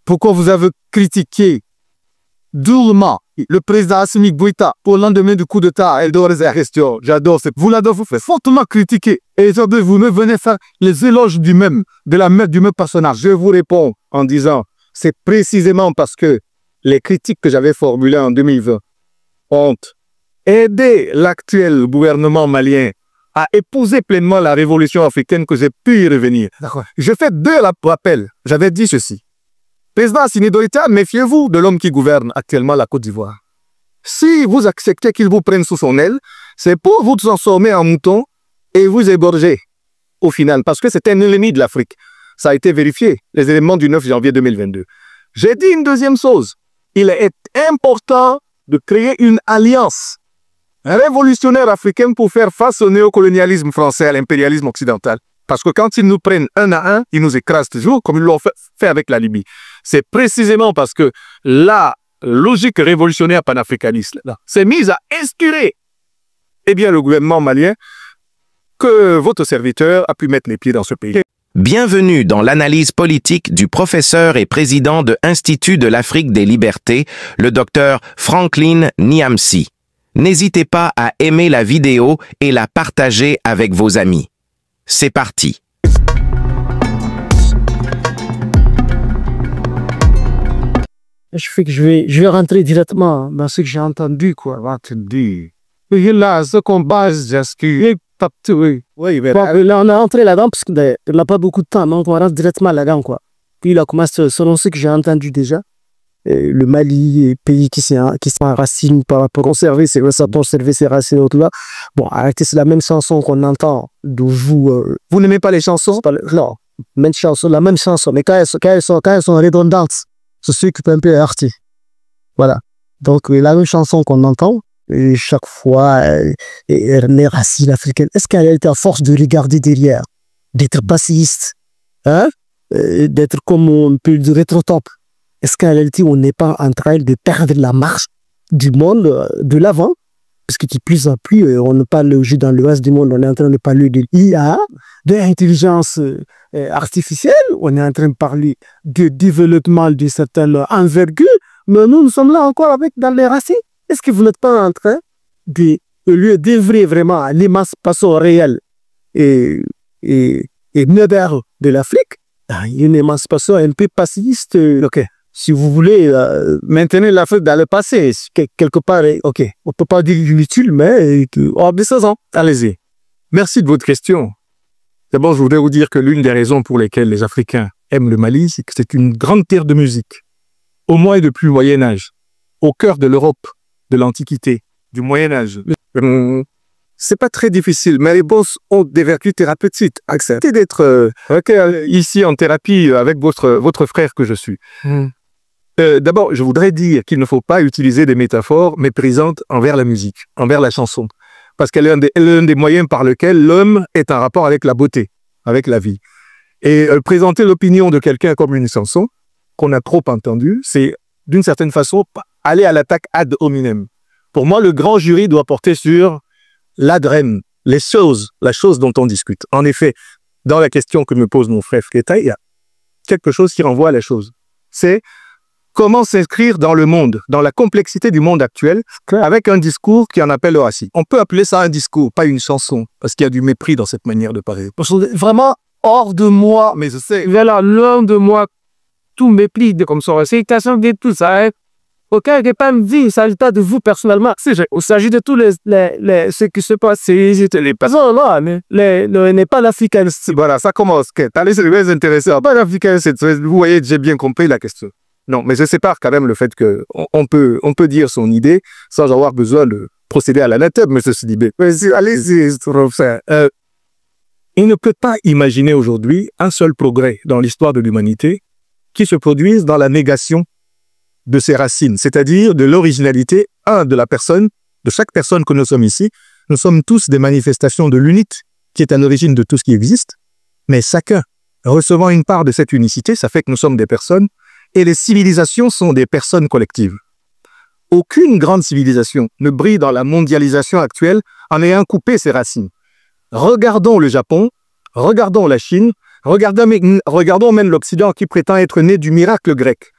Pourquoi vous avez critiqué durement le président Assimi Goïta au lendemain du coup d'État à Eldorés et Aristio? J'adore. Vous l'avez fait fortement critiquer. Et aujourd'hui, vous me venez faire les éloges du même personnage. Je vous réponds en disant, c'est précisément parce que les critiques que j'avais formulées en 2020 ont aidé l'actuel gouvernement malien à épouser pleinement la révolution africaine que j'ai pu y revenir. Je fais deux rappels. J'avais dit ceci. Président Assimi Goïta, méfiez-vous de l'homme qui gouverne actuellement la Côte d'Ivoire. Si vous acceptez qu'il vous prenne sous son aile, c'est pour vous transformer en mouton et vous égorger au final, parce que c'est un ennemi de l'Afrique. Ça a été vérifié, les éléments du 9 janvier 2022. J'ai dit une deuxième chose. Il est important de créer une alliance révolutionnaire africaine pour faire face au néocolonialisme français, à l'impérialisme occidental. Parce que quand ils nous prennent un à un, ils nous écrasent toujours, comme ils l'ont fait avec la Libye. C'est précisément parce que la logique révolutionnaire panafricaniste s'est mise à inspirer le gouvernement malien que votre serviteur a pu mettre les pieds dans ce pays. Bienvenue dans l'analyse politique du professeur et président de Institut de l'Afrique des Libertés, le docteur Franklin Nyamsi. N'hésitez pas à aimer la vidéo et la partager avec vos amis. C'est parti. Je vais rentrer directement dans ce que j'ai entendu, quoi. Oui, là, ce qu'on base, oui, mais Là, on est entré là-dedans parce qu'on n'a pas beaucoup de temps, donc on rentre directement là-dedans, quoi. Puis là, commence, selon ce que j'ai entendu déjà, le Mali, pays qui s'enracine par conserver ses racines, autres là. Bon, arrêtez, c'est la même chanson qu'on entend de vous. Vous n'aimez pas les chansons? Non, la même chanson, mais quand elles sont redondantes, c'est ceux qui peuvent un peu heurter. Voilà. Donc, la même chanson qu'on entend, et chaque fois, les racines africaines, est-ce qu'elle est à force de regarder derrière, d'être passéiste, hein? D'être comme on peut dire rétro-top? Est-ce qu'en réalité, on n'est pas en train de perdre la marche du monde de l'avant? Parce que de plus en plus, on ne parle aujourd'hui dans le reste du monde, on est en train de parler de l'IA, de l'intelligence artificielle, on est en train de parler de développement de certaines envergures, mais nous sommes là encore avec dans les racines. Est-ce que vous n'êtes pas en train de, au lieu d'œuvrer vraiment à l'émancipation réelle et moderne de l'Afrique, une émancipation un peu passéiste, ok. Si vous voulez maintenir l'Afrique dans le passé, quelque part, ok, on ne peut pas dire inutile, mais hors de saison. Allez-y. Merci de votre question. D'abord, je voudrais vous dire que l'une des raisons pour lesquelles les Africains aiment le Mali, c'est que c'est une grande terre de musique. Au moins depuis le Moyen-Âge, au cœur de l'Europe, de l'Antiquité, du Moyen-Âge. C'est pas très difficile, mais les boss ont des vertus thérapeutiques. Acceptez d'être ici en thérapie avec votre frère que je suis. D'abord, je voudrais dire qu'il ne faut pas utiliser des métaphores méprisantes envers la musique, envers la chanson. Parce qu'elle est l'un des moyens par lesquels l'homme est en rapport avec la beauté, avec la vie. Et présenter l'opinion de quelqu'un comme une chanson qu'on a trop entendue, c'est d'une certaine façon aller à l'attaque ad hominem. Pour moi, le grand jury doit porter sur l'adrem, la chose dont on discute. En effet, dans la question que me pose mon frère Fréta, il y a quelque chose qui renvoie à la chose. C'est comment s'inscrire dans le monde, dans la complexité du monde actuel, avec un discours qui en appelle le racisme. On peut appeler ça un discours, pas une chanson, parce qu'il y a du mépris dans cette manière de parler. Vraiment hors de moi, mais je sais. Voilà, loin de moi, tout mépris de comme ça. C'est de tout ça. Hein. Aucun n'est pas me dit, il ne s'agit pas de vous personnellement. Il s'agit de tous ce qui se passe. Les personnes là, n'est pas l'Africain. Voilà, ça commence. Allez, c'est très intéressant. Pas l'Africain, vous voyez, j'ai bien compris la question. Non, mais je sépare quand même le fait qu'on peut dire son idée sans avoir besoin de procéder à l'anathème, M. Sidibé. Allez-y, il ne peut pas imaginer aujourd'hui un seul progrès dans l'histoire de l'humanité qui se produise dans la négation de ses racines, c'est-à-dire de l'originalité, de la personne, de chaque personne que nous sommes ici. Nous sommes tous des manifestations de l'unité qui est à l'origine de tout ce qui existe, mais chacun recevant une part de cette unicité, ça fait que nous sommes des personnes, et les civilisations sont des personnes collectives. Aucune grande civilisation ne brille dans la mondialisation actuelle en ayant coupé ses racines. Regardons le Japon, regardons la Chine, regardons même l'Occident qui prétend être né du miracle grec.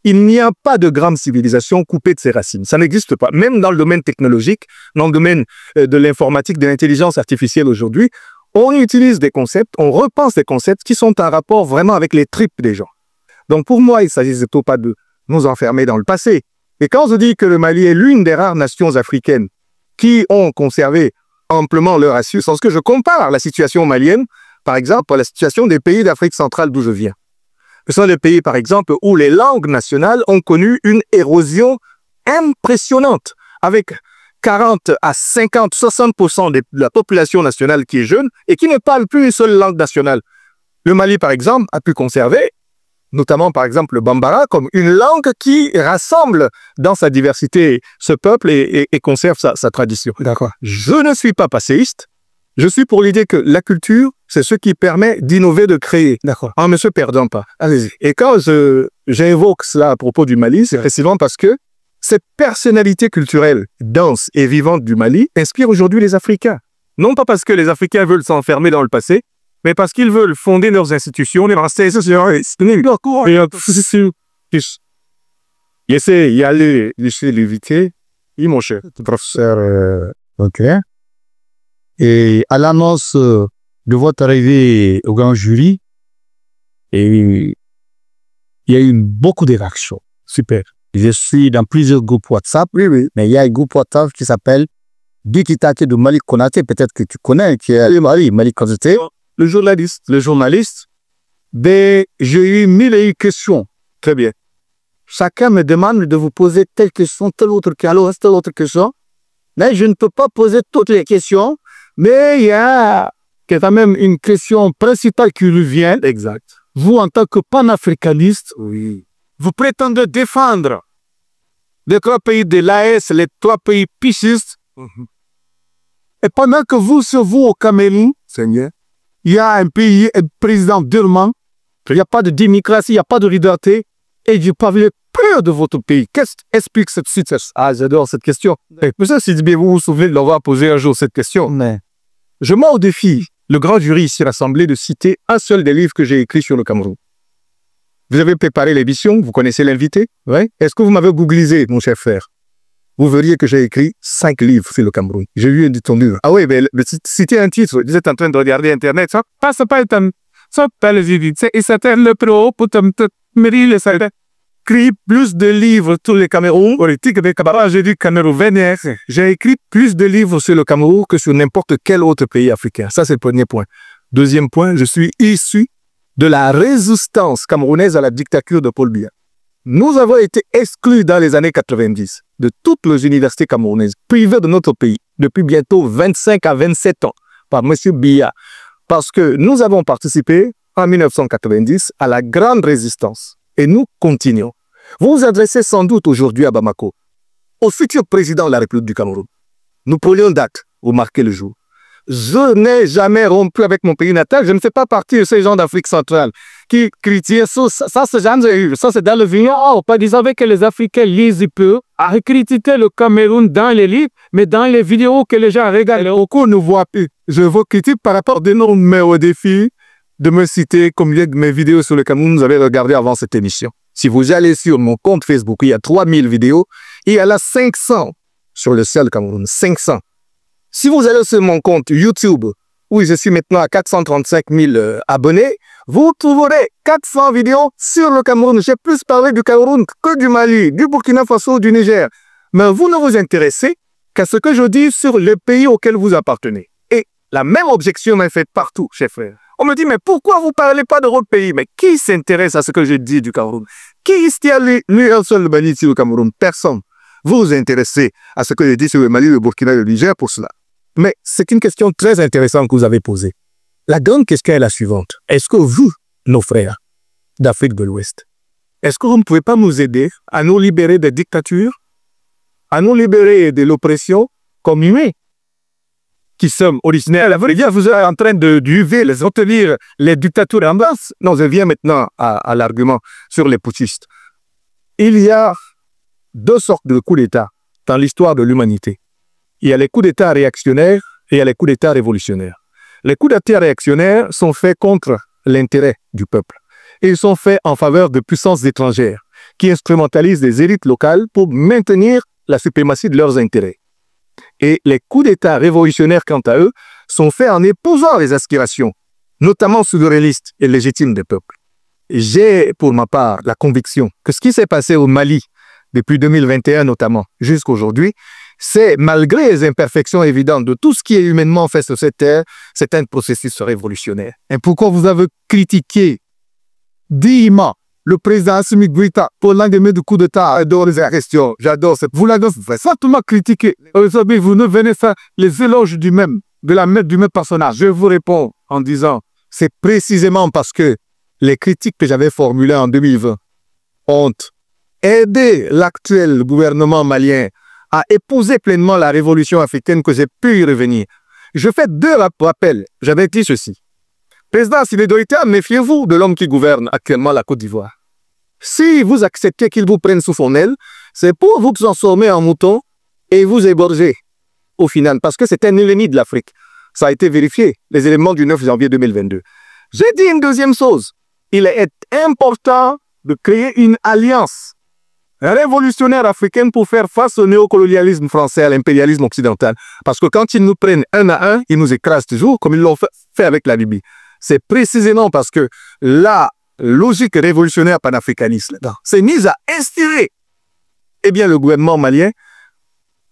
Il n'y a pas de grande civilisation coupée de ses racines. Ça n'existe pas. Même dans le domaine technologique, dans le domaine de l'informatique, de l'intelligence artificielle aujourd'hui, on utilise des concepts, on repense des concepts qui sont en rapport vraiment avec les tripes des gens. Donc pour moi, il ne s'agit surtout pas de nous enfermer dans le passé. Et quand je dis que le Mali est l'une des rares nations africaines qui ont conservé amplement leur assise, lorsque je compare la situation malienne, par exemple, à la situation des pays d'Afrique centrale d'où je viens. Ce sont des pays, par exemple, où les langues nationales ont connu une érosion impressionnante, avec 40 à 50, 60% de la population nationale qui est jeune et qui ne parle plus une seule langue nationale. Le Mali, par exemple, a pu conserver, notamment par exemple le Bambara, comme une langue qui rassemble dans sa diversité ce peuple et conserve sa tradition. D'accord. Je ne suis pas passéiste, je suis pour l'idée que la culture, c'est ce qui permet d'innover, de créer. D'accord. En ne se perdant pas. Allez-y. Et quand j'invoque cela à propos du Mali, c'est précisément parce que cette personnalité culturelle dense et vivante du Mali inspire aujourd'hui les Africains. Non pas parce que les Africains veulent s'enfermer dans le passé, mais parce qu'ils veulent fonder leurs institutions, les institutions. J'essaie d'y aller, j'essaie d'éviter. Mon cher Professeur, ok. Et à l'annonce de votre arrivée au grand jury, et il y a eu beaucoup de réactions. Super. Je suis dans plusieurs groupes WhatsApp, mais il y a un groupe WhatsApp qui s'appelle Dikitake de Malik Konaté, peut-être que tu connais, qui est le Malik Konaté. Le journaliste, j'ai eu 1000 questions. Très bien. Chacun me demande de vous poser telle question, telle autre question. Mais je ne peux pas poser toutes les questions, mais il y a quand même une question principale qui revient. Exact. Vous, en tant que panafricaniste, oui, vous prétendez défendre les 3 pays de l'AES, les 3 pays piscistes. Et pendant que vous, sur vous, au Cameroun, Seigneur, il y a un pays, un président durement, il n'y a pas de démocratie, il n'y a pas de liberté, et vous parlez peur de votre pays. Qu'est-ce qui explique cette situation? Ah, j'adore cette question. Monsieur Sidibé, vous vous souvenez de l'avoir posé un jour cette question? Mais Je mets au défi le grand jury ici rassemblé de citer un seul des livres que j'ai écrits sur le Cameroun. Vous avez préparé l'émission, vous connaissez l'invité? Oui. Est-ce que vous m'avez googlisé, mon cher frère? Vous verriez que j'ai écrit 5 livres sur le Cameroun. J'ai eu un détourné. Ah oui, mais citer un titre, vous êtes en train de regarder Internet, ça passe pas ça pas les idées. Et c'était le pro pour te mériter ça. Écrit plus de livres sur le Cameroun, politique des camarades, j'ai dit Cameroun. J'ai écrit plus de livres sur le Cameroun que sur n'importe quel autre pays africain. Ça, c'est le premier point. Deuxième point, je suis issu de la résistance camerounaise à la dictature de Paul Biya. Nous avons été exclus dans les années 90 de toutes les universités camerounaises privées de notre pays depuis bientôt 25 à 27 ans par M. Biya parce que nous avons participé en 1990 à la grande résistance et nous continuons. Vous vous adressez sans doute aujourd'hui à Bamako, au futur président de la République du Cameroun. Nous prenons date, vous marquez le jour. Je n'ai jamais rompu avec mon pays natal. Je ne fais pas partie de ces gens d'Afrique centrale qui critiquent ça. C'est dans le vignon. Pas disant que les Africains lisent peu, à critiquer le Cameroun dans les livres, mais dans les vidéos que les gens regardent, beaucoup ne voient plus. Je vous critique par rapport d'énormes au défi de me citer combien de mes vidéos sur le Cameroun vous avez regardé avant cette émission. Si vous allez sur mon compte Facebook, il y a 3000 vidéos, il y en a 500 sur le seul Cameroun. 500. Si vous allez sur mon compte YouTube, où je suis maintenant à 435 000 abonnés, vous trouverez 400 vidéos sur le Cameroun. J'ai plus parlé du Cameroun que du Mali, du Burkina Faso, du Niger. Mais vous ne vous intéressez qu'à ce que je dis sur le pays auquel vous appartenez. Et la même objection m'est faite partout, chers frères. On me dit, mais pourquoi vous ne parlez pas de votre pays? Mais qui s'intéresse à ce que je dis du Cameroun? Qui ici a lu un seul Mali sur le Cameroun? Personne. Vous vous intéressez à ce que je dis sur le Mali, le Burkina et le Niger pour cela. Mais c'est une question très intéressante que vous avez posée. La grande question est la suivante. Est-ce que vous, nos frères d'Afrique de l'Ouest, est-ce que vous ne pouvez pas nous aider à nous libérer des dictatures, à nous libérer de l'oppression comme humains qui sommes originaires? Vous êtes en train de duver, les retenir les dictatures en bas. Non, je viens maintenant à l'argument sur les putschistes. Il y a 2 sortes de coups d'État dans l'histoire de l'humanité. Il y a les coups d'État réactionnaires et il y a les coups d'État révolutionnaires. Les coups d'État réactionnaires sont faits contre l'intérêt du peuple. Et ils sont faits en faveur de puissances étrangères qui instrumentalisent les élites locales pour maintenir la suprématie de leurs intérêts. Et les coups d'État révolutionnaires, quant à eux, sont faits en épousant les aspirations, notamment souveranistes et légitimes des peuples. J'ai, pour ma part, la conviction que ce qui s'est passé au Mali, depuis 2021 notamment, jusqu'à aujourd'hui, c'est, malgré les imperfections évidentes de tout ce qui est humainement fait sur cette terre, c'est un processus révolutionnaire. Et pourquoi vous avez critiqué dignement le président Assimi Goïta pour le lendemain du coup d'État? J'adore les questions, j'adore cette... Vous l'avez fortement critiqué. Aujourd'hui, vous ne venez faire les éloges du même personnage. Je vous réponds en disant, c'est précisément parce que les critiques que j'avais formulées en 2020 ont aidé l'actuel gouvernement malien à épouser pleinement la révolution africaine que j'ai pu y revenir. Je fais deux rappels. J'avais dit ceci. Président Assimi Goïta, méfiez-vous de l'homme qui gouverne actuellement la Côte d'Ivoire. Si vous acceptez qu'il vous prenne sous son aile, c'est pour vous transformer en mouton et vous égorger au final, parce que c'est un ennemi de l'Afrique. Ça a été vérifié, les éléments du 9 janvier 2022. J'ai dit une deuxième chose. Il est important de créer une alliance révolutionnaire africaine pour faire face au néocolonialisme français, à l'impérialisme occidental. Parce que quand ils nous prennent un à un, ils nous écrasent toujours, comme ils l'ont fait avec la Libye. C'est précisément parce que la logique révolutionnaire panafricaniste s'est mise à inspirer le gouvernement malien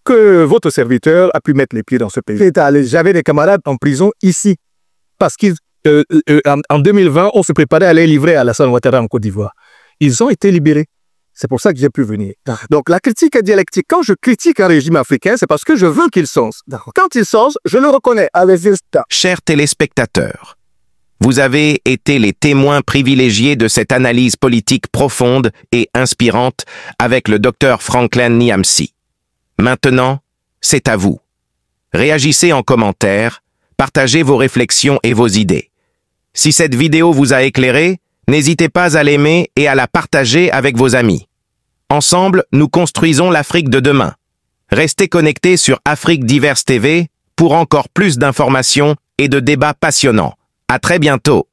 que votre serviteur a pu mettre les pieds dans ce pays. J'avais des camarades en prison ici, parce qu'en 2020, on se préparait à les livrer à Alassane Ouattara en Côte d'Ivoire. Ils ont été libérés. C'est pour ça que j'ai pu venir. Donc la critique est dialectique. Quand je critique un régime africain, c'est parce que je veux qu'il change. Quand il change, je le reconnais. Chers téléspectateurs, vous avez été les témoins privilégiés de cette analyse politique profonde et inspirante avec le docteur Franklin Nyamsi. Maintenant, c'est à vous. Réagissez en commentaire, partagez vos réflexions et vos idées. Si cette vidéo vous a éclairé, n'hésitez pas à l'aimer et à la partager avec vos amis. Ensemble, nous construisons l'Afrique de demain. Restez connectés sur Afrique Diverse TV pour encore plus d'informations et de débats passionnants. À très bientôt.